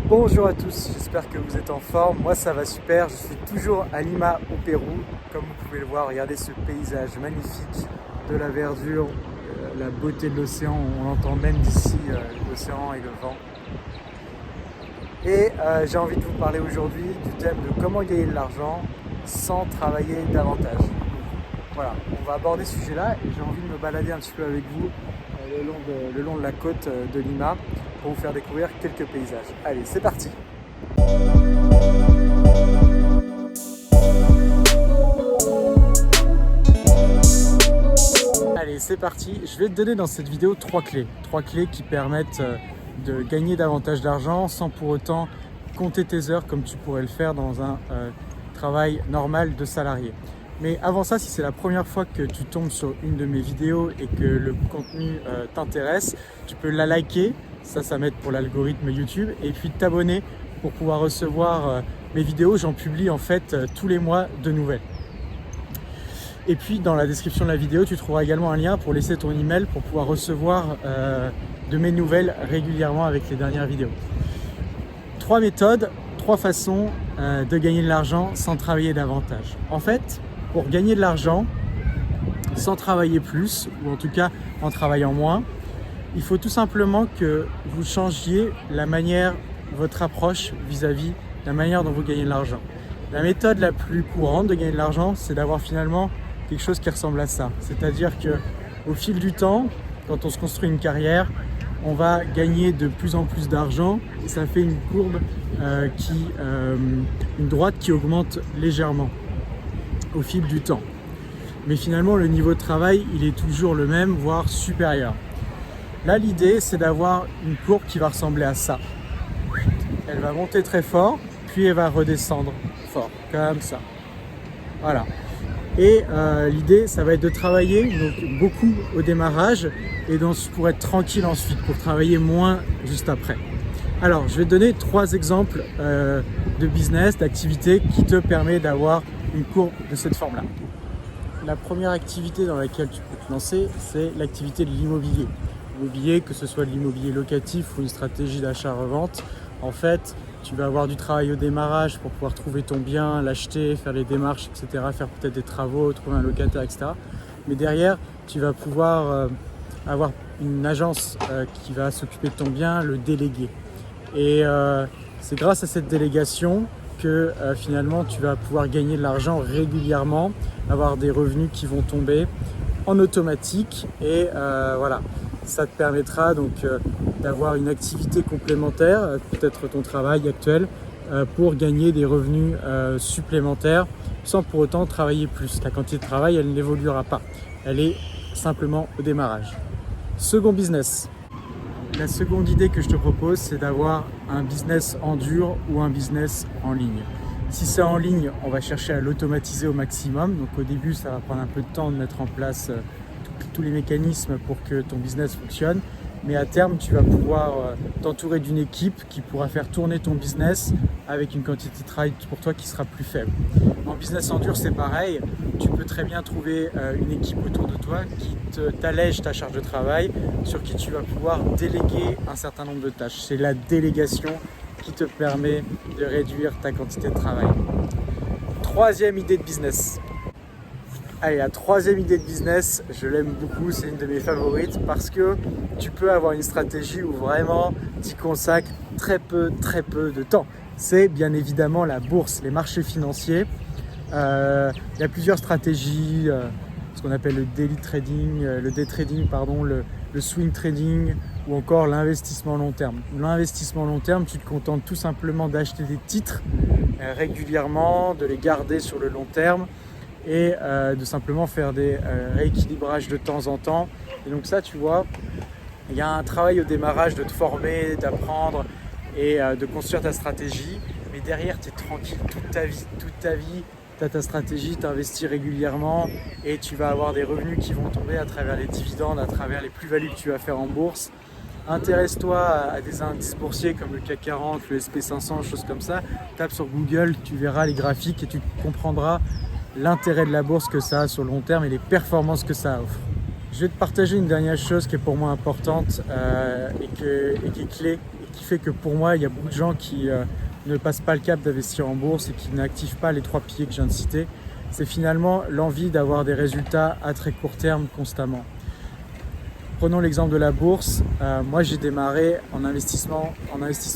Bonjour à tous, j'espère que vous êtes en forme. Moi ça va super, je suis toujours à Lima au Pérou. Comme vous pouvez le voir, regardez ce paysage magnifique de la verdure, la beauté de l'océan. On entend même d'ici l'océan et le vent. Et j'ai envie de vous parler aujourd'hui du thème de comment gagner de l'argent sans travailler davantage. Voilà, on va aborder ce sujet-là et j'ai envie de me balader un petit peu avec vous le long de la côte de Lima pour vous faire découvrir quelques paysages. Allez, c'est parti! Allez, c'est parti! Je vais te donner dans cette vidéo trois clés qui permettent de gagner davantage d'argent sans pour autant compter tes heures comme tu pourrais le faire dans un travail normal de salarié. Mais avant ça, si c'est la première fois que tu tombes sur une de mes vidéos et que le contenu t'intéresse, tu peux la liker, ça m'aide pour l'algorithme YouTube, et puis t'abonner pour pouvoir recevoir mes vidéos. J'en publie en fait tous les mois de nouvelles. Et puis dans la description de la vidéo, tu trouveras également un lien pour laisser ton email pour pouvoir recevoir de mes nouvelles régulièrement avec les dernières vidéos. Trois méthodes, trois façons de gagner de l'argent sans travailler davantage. En fait, pour gagner de l'argent sans travailler plus, ou en tout cas en travaillant moins, il faut tout simplement que vous changiez la manière, votre approche vis-à-vis de la manière dont vous gagnez de l'argent. La méthode la plus courante de gagner de l'argent, c'est d'avoir finalement quelque chose qui ressemble à ça. C'est-à-dire qu'au fil du temps, quand on se construit une carrière, on va gagner de plus en plus d'argent et ça fait une courbe, une droite qui augmente légèrement au fil du temps. Mais finalement, le niveau de travail, il est toujours le même, voire supérieur. Là, l'idée, c'est d'avoir une courbe qui va ressembler à ça. Elle va monter très fort, puis elle va redescendre fort, comme ça. Voilà. Et l'idée, ça va être de travailler donc, beaucoup au démarrage et donc, pour être tranquille ensuite, pour travailler moins juste après. Alors, je vais te donner trois exemples de business, d'activités qui te permettent d'avoir une courbe de cette forme-là. La première activité dans laquelle tu peux te lancer, c'est l'activité de l'immobilier. L'immobilier, que ce soit de l'immobilier locatif ou une stratégie d'achat-revente, en fait, tu vas avoir du travail au démarrage pour pouvoir trouver ton bien, l'acheter, faire les démarches, etc., faire peut-être des travaux, trouver un locataire, etc. Mais derrière, tu vas pouvoir avoir une agence qui va s'occuper de ton bien, le déléguer. Et c'est grâce à cette délégation que finalement tu vas pouvoir gagner de l'argent régulièrement, avoir des revenus qui vont tomber en automatique et voilà, ça te permettra donc d'avoir une activité complémentaire, peut-être ton travail actuel, pour gagner des revenus supplémentaires sans pour autant travailler plus. La quantité de travail, elle n'évoluera pas, elle est simplement au démarrage. Second business. La seconde idée que je te propose, c'est d'avoir un business en dur ou un business en ligne. Si c'est en ligne, on va chercher à l'automatiser au maximum. Donc au début, ça va prendre un peu de temps de mettre en place tous les mécanismes pour que ton business fonctionne. Mais à terme, tu vas pouvoir t'entourer d'une équipe qui pourra faire tourner ton business avec une quantité de travail pour toi qui sera plus faible. En business en dur, c'est pareil. Tu peux très bien trouver une équipe autour de toi qui t'allège ta charge de travail, sur qui tu vas pouvoir déléguer un certain nombre de tâches. C'est la délégation qui te permet de réduire ta quantité de travail. Troisième idée de business. Allez, la troisième idée de business, je l'aime beaucoup, c'est une de mes favorites parce que tu peux avoir une stratégie où vraiment tu consacres très peu de temps. C'est bien évidemment la bourse, les marchés financiers. Il y a plusieurs stratégies, ce qu'on appelle le daily trading, le day trading, le swing trading ou encore l'investissement long terme. L'investissement long terme, tu te contentes tout simplement d'acheter des titres régulièrement, de les garder sur le long terme et de simplement faire des rééquilibrages de temps en temps. Et donc ça, tu vois, il y a un travail au démarrage de te former, d'apprendre et de construire ta stratégie. Mais derrière, tu es tranquille toute ta vie. Tu as ta stratégie, tu investis régulièrement et tu vas avoir des revenus qui vont tomber à travers les dividendes, à travers les plus-values que tu vas faire en bourse. Intéresse-toi à des indices boursiers comme le CAC 40, le SP500, choses comme ça. Tape sur Google, tu verras les graphiques et tu comprendras l'intérêt de la bourse que ça a sur le long terme et les performances que ça offre. Je vais te partager une dernière chose qui est pour moi importante et qui est clé et qui fait que pour moi, il y a beaucoup de gens qui ne passent pas le cap d'investir en bourse et qui n'activent pas les 3 piliers que je viens de citer. C'est finalement l'envie d'avoir des résultats à très court terme constamment. Prenons l'exemple de la bourse. Moi, j'ai démarré en investissant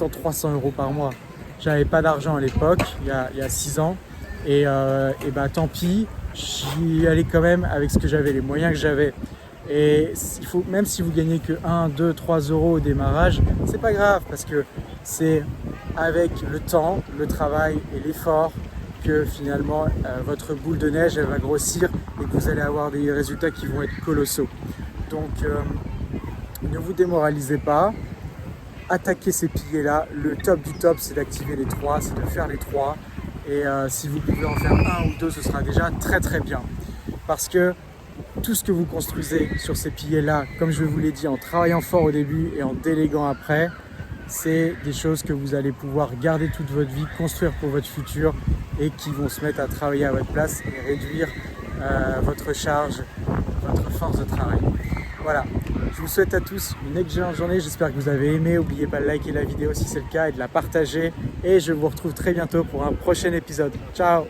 300 € par mois. J'avais pas d'argent à l'époque, il y a 6 ans. Et bah, tant pis, j'y allais quand même avec ce que j'avais, les moyens que j'avais. Et même si vous gagnez que 1, 2, 3 € au démarrage, c'est pas grave parce que c'est avec le temps, le travail et l'effort que finalement votre boule de neige elle va grossir et que vous allez avoir des résultats qui vont être colossaux. Donc ne vous démoralisez pas, attaquez ces piliers-là. Le top du top, c'est d'activer les 3, c'est de faire les 3. Et si vous pouvez en faire 1 ou 2, ce sera déjà très très bien. Parce que tout ce que vous construisez sur ces piliers-là, comme je vous l'ai dit, en travaillant fort au début et en déléguant après, c'est des choses que vous allez pouvoir garder toute votre vie, construire pour votre futur et qui vont se mettre à travailler à votre place et réduire votre charge, votre force de travail. Voilà, je vous souhaite à tous une excellente journée, j'espère que vous avez aimé, n'oubliez pas de liker la vidéo si c'est le cas et de la partager et je vous retrouve très bientôt pour un prochain épisode. Ciao!